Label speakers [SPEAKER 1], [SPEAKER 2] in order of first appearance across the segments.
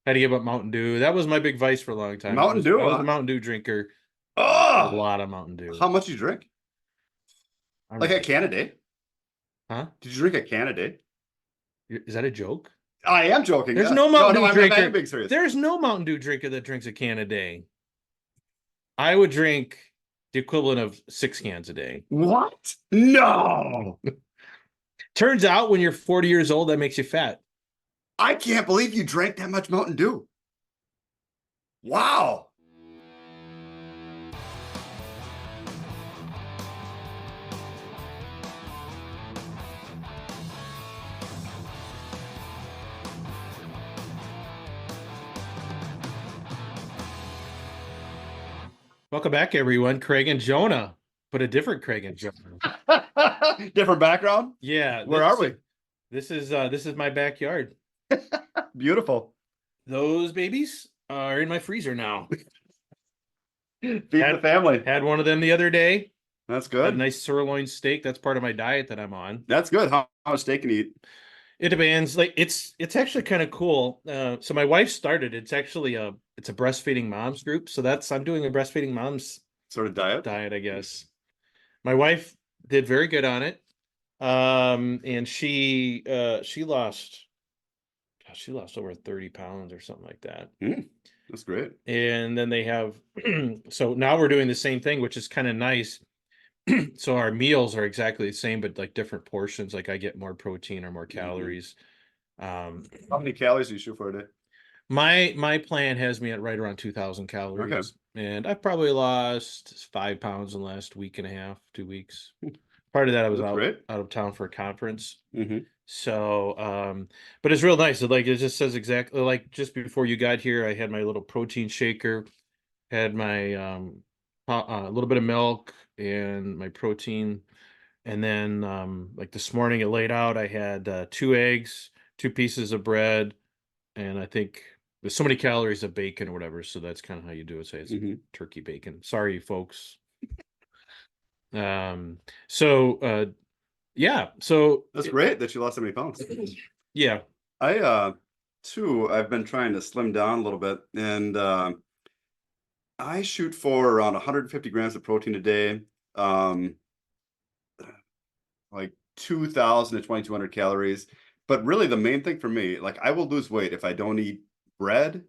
[SPEAKER 1] Had to give up Mountain Dew. That was my big vice for a long time.
[SPEAKER 2] Mountain Dew,
[SPEAKER 1] I was a
[SPEAKER 2] huh?
[SPEAKER 1] Mountain Dew drinker. A
[SPEAKER 2] Oh,
[SPEAKER 1] lot of Mountain Dew.
[SPEAKER 2] how much you drink?
[SPEAKER 1] I
[SPEAKER 2] Like
[SPEAKER 1] don't
[SPEAKER 2] a
[SPEAKER 1] know.
[SPEAKER 2] can a day?
[SPEAKER 1] Huh?
[SPEAKER 2] Did you drink a can a day?
[SPEAKER 1] Is that a joke?
[SPEAKER 2] I am joking.
[SPEAKER 1] There's
[SPEAKER 2] Yeah.
[SPEAKER 1] no
[SPEAKER 2] No,
[SPEAKER 1] Mountain
[SPEAKER 2] no,
[SPEAKER 1] Dew
[SPEAKER 2] I am
[SPEAKER 1] drinker.
[SPEAKER 2] being serious.
[SPEAKER 1] There's no Mountain Dew drinker that drinks a can a day. I would drink the equivalent of 6 cans a day.
[SPEAKER 2] What? No.
[SPEAKER 1] Turns out when you're 40 years old, that makes you fat.
[SPEAKER 2] I can't believe you drank that much Mountain Dew. Wow.
[SPEAKER 1] Welcome back, everyone. Craig and Jonah, but a different Craig and Jonah.
[SPEAKER 2] Different background?
[SPEAKER 1] Yeah.
[SPEAKER 2] Where are we?
[SPEAKER 1] This is my backyard.
[SPEAKER 2] Beautiful.
[SPEAKER 1] Those babies are in my freezer now.
[SPEAKER 2] Feed the family.
[SPEAKER 1] Had one of them the other day.
[SPEAKER 2] That's
[SPEAKER 1] Had
[SPEAKER 2] good.
[SPEAKER 1] a nice sirloin steak. That's part of my diet that I'm on.
[SPEAKER 2] That's good. How much steak can you eat?
[SPEAKER 1] It depends. Like it's actually kind of cool. So my wife started. It's actually a breastfeeding moms group. So I'm doing a breastfeeding moms
[SPEAKER 2] Sort of diet?
[SPEAKER 1] I guess. My wife did very good on it. And she lost over 30 pounds or something like that.
[SPEAKER 2] That's great.
[SPEAKER 1] And then they have so now we're doing the same thing, which is kind of nice. So our meals are exactly the same, but like different portions. Like I get more protein or more calories.
[SPEAKER 2] How many calories do you shoot for a day?
[SPEAKER 1] My plan has me at right around 2,000 calories.
[SPEAKER 2] Okay.
[SPEAKER 1] And I've probably lost 5 pounds in the last week and a half, 2 weeks. Part of that I was out of town for a conference. So but it's real nice. It just says exactly like just before you got here, I had my little protein shaker, had my a little bit of milk and my protein. And then like this morning it laid out, I had 2 eggs, 2 pieces of bread, and I think there's so many calories of bacon or whatever. So that's kind of how you do it. Say it's turkey bacon. Sorry, folks. So yeah, so
[SPEAKER 2] that's great that you lost so many pounds.
[SPEAKER 1] Yeah.
[SPEAKER 2] I've been trying to slim down a little bit, and I shoot for around 150 grams of protein a day, like 2,000 to 2,200 calories. But really, the main thing for me, like I will lose weight if I don't eat bread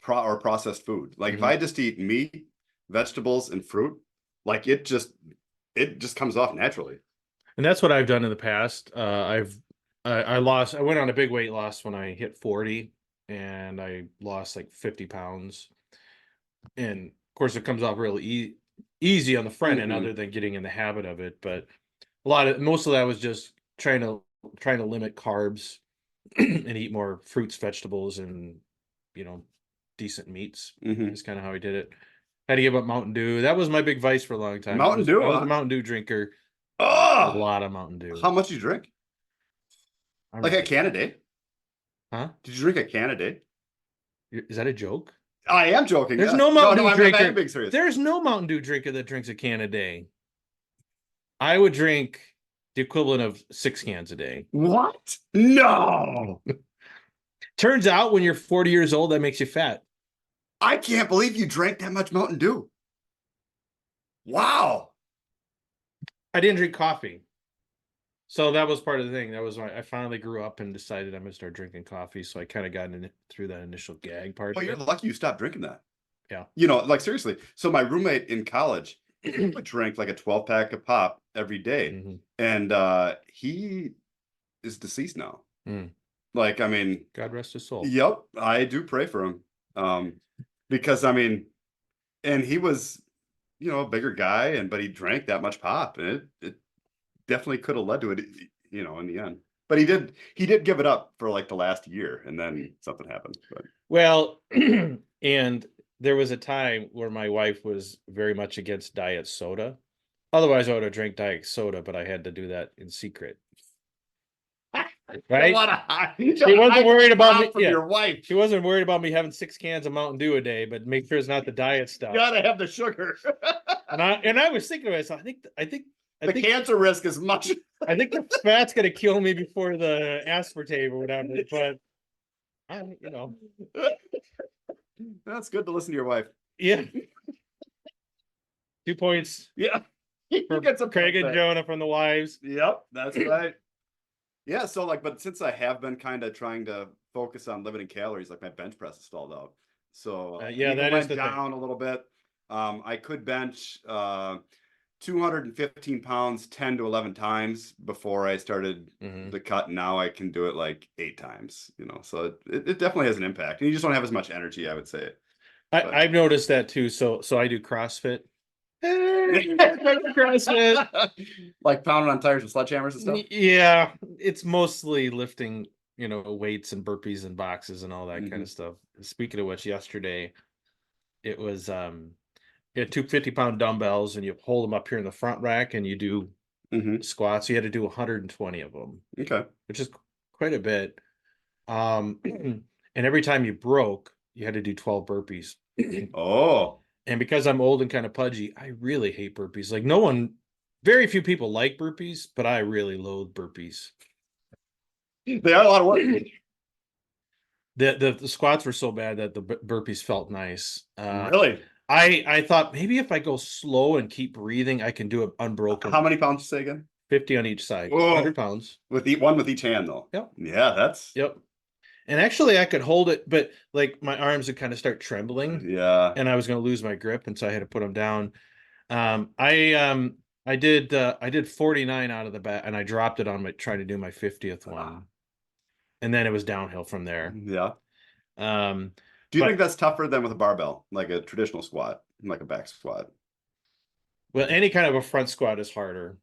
[SPEAKER 2] or processed food. Like if I just eat meat, vegetables, and fruit, like it just comes off naturally.
[SPEAKER 1] And that's what I've done in the past. I went on a big weight loss when I hit 40, and I lost like 50 pounds. And of course, it comes off really easy on the front end, other than getting in the habit of it. But most of that was just trying to limit carbs and eat more fruits, vegetables, and decent meats. Is kind of how I did it. Had to give up Mountain Dew. That was my big vice for a long time.
[SPEAKER 2] Mountain Dew,
[SPEAKER 1] I was
[SPEAKER 2] huh?
[SPEAKER 1] a Mountain Dew drinker.
[SPEAKER 2] Oh,
[SPEAKER 1] A lot of Mountain Dew.
[SPEAKER 2] How much you drink? Like a can a day?
[SPEAKER 1] Huh?
[SPEAKER 2] Did you drink a can a day?
[SPEAKER 1] Is that a joke?
[SPEAKER 2] I am joking.
[SPEAKER 1] There's no Mountain Dew drinker.
[SPEAKER 2] I'm being serious.
[SPEAKER 1] There's no Mountain Dew drinker that drinks a can a day. I would drink the equivalent of 6 cans a day.
[SPEAKER 2] What? No.
[SPEAKER 1] Turns out when you're 40 years old, that makes you fat.
[SPEAKER 2] I can't believe you drank that much Mountain Dew. Wow.
[SPEAKER 1] I didn't drink coffee. So that was part of the thing. That was why I finally grew up and decided I'm going to start drinking coffee. So I kind of got through that initial gag part.
[SPEAKER 2] Well, you're lucky you stopped drinking that.
[SPEAKER 1] Yeah.
[SPEAKER 2] Like seriously. So my roommate in college drank like a 12-pack of pop every day. And he is deceased now. Like, I mean,
[SPEAKER 1] God rest his soul.
[SPEAKER 2] Yep. I do pray for him. Because I mean, and he was, a bigger guy, but he drank that much pop, and it definitely could have led to it, in the end. But he did give it up for like the last year, and then something happened. But.
[SPEAKER 1] Well, and there was a time where my wife was very much against diet soda. Otherwise, I would have drank diet soda, but I had to do that in secret. Right? She wasn't worried about me. Yeah.
[SPEAKER 2] Your wife.
[SPEAKER 1] She wasn't worried about me having 6 cans of Mountain Dew a day, but make sure it's not the diet stuff.
[SPEAKER 2] You gotta have the sugar.
[SPEAKER 1] and I was thinking to myself, I think
[SPEAKER 2] the cancer risk is much.
[SPEAKER 1] I think the fat's gonna kill me before the aspartame or whatever. But
[SPEAKER 2] That's good to listen to your wife.
[SPEAKER 1] Yeah. 2 points.
[SPEAKER 2] Yeah.
[SPEAKER 1] For Craig and Jonah from the wives.
[SPEAKER 2] Yep, that's right. Yeah, so like, but since I have been kind of trying to focus on limiting calories, like my bench press is stalled out. So
[SPEAKER 1] yeah, that
[SPEAKER 2] went
[SPEAKER 1] is the
[SPEAKER 2] down
[SPEAKER 1] thing.
[SPEAKER 2] a little bit. I could bench 215 pounds 10 to 11 times before I started the cut. Now I can do it like 8 times, so it definitely has an impact. And you just don't have as much energy, I would say.
[SPEAKER 1] I've noticed that too. So I do CrossFit. CrossFit.
[SPEAKER 2] Like pounding on tires with sledgehammers and stuff.
[SPEAKER 1] Yeah, it's mostly lifting, weights and burpees and boxes and all that kind of stuff. Speaking of which, yesterday it was you had 250-pound dumbbells and you hold them up here in the front rack and you do squats. You had to do 120 of them.
[SPEAKER 2] Okay.
[SPEAKER 1] Which is quite a bit. And every time you broke, you had to do 12 burpees.
[SPEAKER 2] Oh.
[SPEAKER 1] And because I'm old and kind of pudgy, I really hate burpees. Like very few people like burpees, but I really loathe burpees.
[SPEAKER 2] They are a lot of work.
[SPEAKER 1] The squats were so bad that the burpees felt nice.
[SPEAKER 2] Really?
[SPEAKER 1] I thought maybe if I go slow and keep breathing, I can do it unbroken.
[SPEAKER 2] How many pounds you say again?
[SPEAKER 1] 50 on each side.
[SPEAKER 2] Whoa.
[SPEAKER 1] 100 pounds.
[SPEAKER 2] With each hand, though.
[SPEAKER 1] Yep.
[SPEAKER 2] Yeah, that's.
[SPEAKER 1] Yep. And actually, I could hold it, but like my arms would kind of start trembling.
[SPEAKER 2] Yeah.
[SPEAKER 1] And I was going to lose my grip, and so I had to put them down. I did 49 out of the bat, and I dropped it on trying to do my 50th one, and then it was downhill from there.
[SPEAKER 2] Yeah. Do you think that's tougher than with a barbell, like a traditional squat, like a back squat?
[SPEAKER 1] Well, any kind of a front squat is harder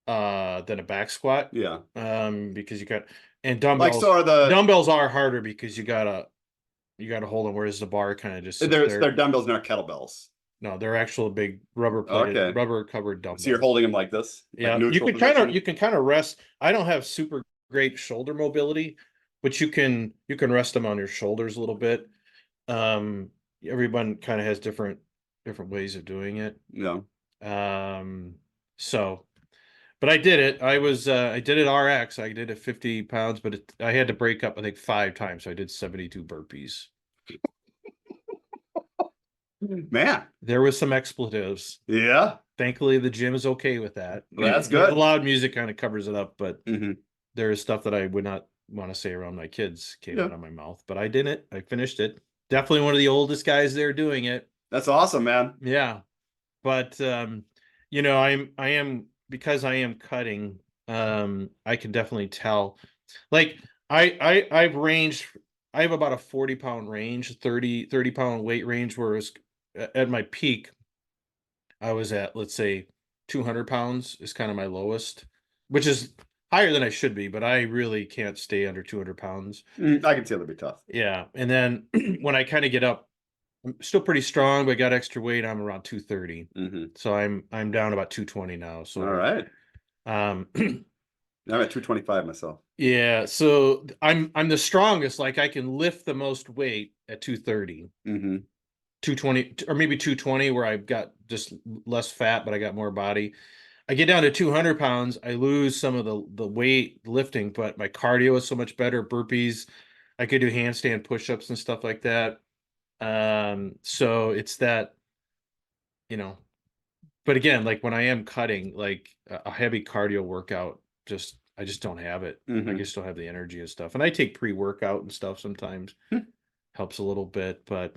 [SPEAKER 1] than a back squat.
[SPEAKER 2] Yeah.
[SPEAKER 1] Because you got dumbbells.
[SPEAKER 2] Like, so are
[SPEAKER 1] dumbbells are harder because you gotta hold them, whereas the bar kind of just
[SPEAKER 2] they're dumbbells, not kettlebells.
[SPEAKER 1] No, they're actual big rubber covered dumbbells.
[SPEAKER 2] So you're holding them like this?
[SPEAKER 1] Yeah,
[SPEAKER 2] like
[SPEAKER 1] you can kind of rest. I don't have super great shoulder mobility, but you can rest them on your shoulders a little bit. Everyone kind of has different ways of doing it.
[SPEAKER 2] Yeah.
[SPEAKER 1] So, but I did it. I did it RX. I did it 50 pounds, but I had to break up, I think, 5 times. So I did 72 burpees.
[SPEAKER 2] Man,
[SPEAKER 1] there was some expletives.
[SPEAKER 2] Yeah.
[SPEAKER 1] Thankfully, the gym is okay with that.
[SPEAKER 2] Well, that's good.
[SPEAKER 1] The loud music kind of covers it up, but there is stuff that I would not want to say around my kids came out of my mouth. But I did it. I finished it. Definitely one of the oldest guys there doing it.
[SPEAKER 2] That's awesome, man.
[SPEAKER 1] Yeah, but I am because I am cutting. I can definitely tell. Like I've ranged. I have about a 40-pound range, 30-pound weight range, whereas at my peak, I was at, let's say, 200 pounds is kind of my lowest, which is higher than I should be, but I really can't stay under 200 pounds.
[SPEAKER 2] I can see it'll be tough.
[SPEAKER 1] Yeah. And then when I kind of get up, I'm still pretty strong, but got extra weight. I'm around 230. So I'm down about 220 now. So
[SPEAKER 2] all right. I'm at 225 myself.
[SPEAKER 1] Yeah, so I'm the strongest. Like I can lift the most weight at 230. 220 or maybe 220, where I've got just less fat, but I got more body. I get down to 200 pounds. I lose some of the weight lifting, but my cardio is so much better. Burpees, I could do handstand push-ups and stuff like that. So it's that, but again, like when I am cutting, like a heavy cardio workout, I just don't have it. I just don't have the energy and stuff. And I take pre-workout and stuff sometimes. Helps a little bit, but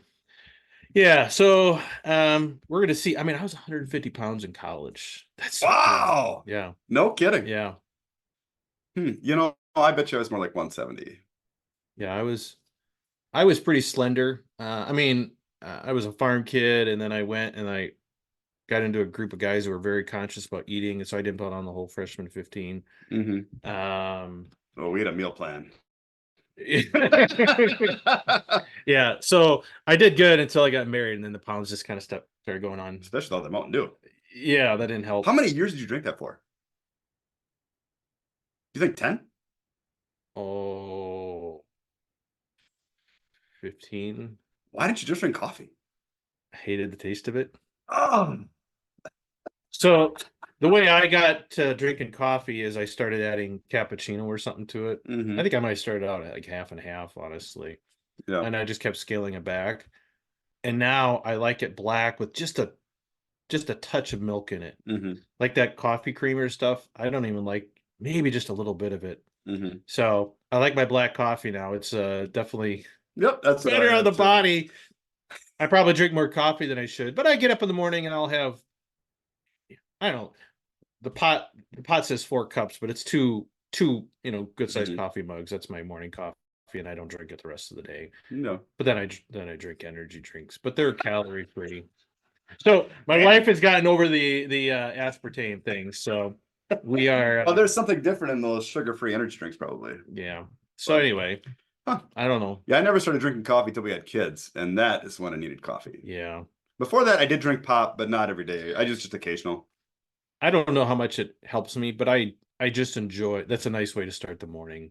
[SPEAKER 1] yeah. So we're gonna see. I mean, I was 150 pounds in college. That's so
[SPEAKER 2] wow.
[SPEAKER 1] Cool. Yeah.
[SPEAKER 2] No kidding.
[SPEAKER 1] Yeah.
[SPEAKER 2] I bet you I was more like 170.
[SPEAKER 1] Yeah, I was pretty slender. I mean, I was a farm kid, and then I went and I got into a group of guys who were very conscious about eating, and so I didn't put on the whole freshman 15.
[SPEAKER 2] Oh, we had a meal plan.
[SPEAKER 1] Yeah, so I did good until I got married, and then the pounds just kind of started going on.
[SPEAKER 2] Especially all the Mountain Dew.
[SPEAKER 1] Yeah, that didn't help.
[SPEAKER 2] How many years did you drink that for? Do you think 10?
[SPEAKER 1] Oh, 15.
[SPEAKER 2] Why didn't you just drink coffee?
[SPEAKER 1] I hated the taste of it.
[SPEAKER 2] Oh.
[SPEAKER 1] So the way I got to drinking coffee is I started adding cappuccino or something to it. I think I might have started out at like half and half, honestly.
[SPEAKER 2] Yeah.
[SPEAKER 1] and I just kept scaling it back. And now I like it black with just a touch of milk in it. Like that coffee creamer stuff, I don't even like, maybe just a little bit of it. So I like my black coffee now. It's definitely
[SPEAKER 2] that's
[SPEAKER 1] better on the body. I probably drink more coffee than I should, but I get up in the morning and I'll have, I don't know, the pot says 4 cups, but it's two good sized coffee mugs. That's my morning coffee, and I don't drink it the rest of the day.
[SPEAKER 2] No.
[SPEAKER 1] But then I drink energy drinks, but they're calorie free. So my wife has gotten over the aspartame thing, so we are.
[SPEAKER 2] Oh, there's something different in those sugar-free energy drinks, probably.
[SPEAKER 1] Yeah. So anyway, I don't know.
[SPEAKER 2] Yeah, I never started drinking coffee until we had kids, and that is when I needed coffee.
[SPEAKER 1] Yeah.
[SPEAKER 2] Before that, I did drink pop, but not every day. I just occasional.
[SPEAKER 1] I don't know how much it helps me, but I just enjoy. That's a nice way to start the morning,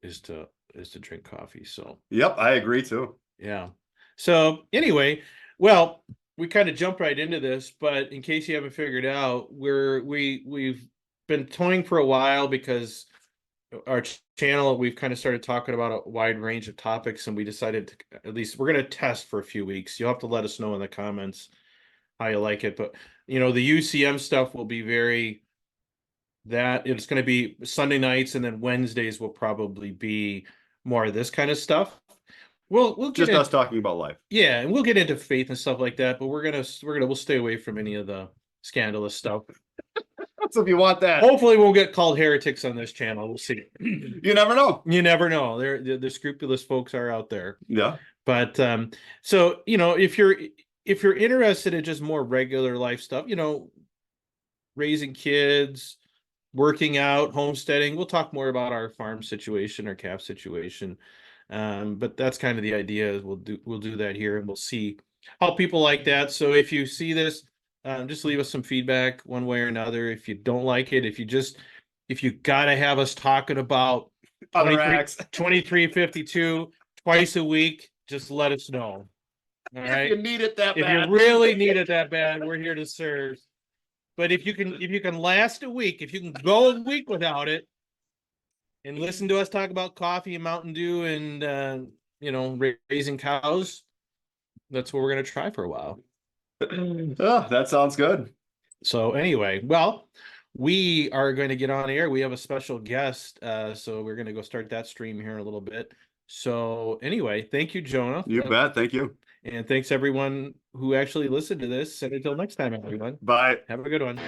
[SPEAKER 1] is to drink coffee. So.
[SPEAKER 2] Yep, I agree too.
[SPEAKER 1] Yeah. So anyway, well, we kind of jumped right into this, but in case you haven't figured out, we've been toying for a while because our channel, we've kind of started talking about a wide range of topics, and we decided to, at least we're going to test for a few weeks. You'll have to let us know in the comments how you like it, but the UCM stuff will be it's going to be Sunday nights, and then Wednesdays will probably be more of this kind of stuff. We'll
[SPEAKER 2] just us talking about life.
[SPEAKER 1] Yeah, and we'll get into faith and stuff like that, but we'll stay away from any of the scandalous stuff.
[SPEAKER 2] So if you want that,
[SPEAKER 1] hopefully we'll get called heretics on this channel. We'll see.
[SPEAKER 2] You never know.
[SPEAKER 1] You never know. The scrupulous folks are out there.
[SPEAKER 2] Yeah.
[SPEAKER 1] But so if you're interested in just more regular life stuff, raising kids, working out, homesteading, we'll talk more about our farm situation, our calf situation. But that's kind of the idea. Is we'll do that here, and we'll see how people like that. So if you see this, just leave us some feedback one way or another. If you don't like it, if you gotta have us talking about 2352 twice a week, just let us know. All right.
[SPEAKER 2] If you need it that bad.
[SPEAKER 1] If you really need it that bad, we're here to serve. But if you can last a week, if you can go a week without it, and listen to us talk about coffee and Mountain Dew and raising cows, that's what we're going to try for a while.
[SPEAKER 2] Oh, that sounds good.
[SPEAKER 1] So anyway, well, we are going to get on air. We have a special guest, so we're going to go start that stream here in a little bit. So anyway, thank you, Jonah.
[SPEAKER 2] You bet. Thank you.
[SPEAKER 1] And thanks everyone who actually listened to this. And until next time, everyone.
[SPEAKER 2] Bye.
[SPEAKER 1] Have a good one.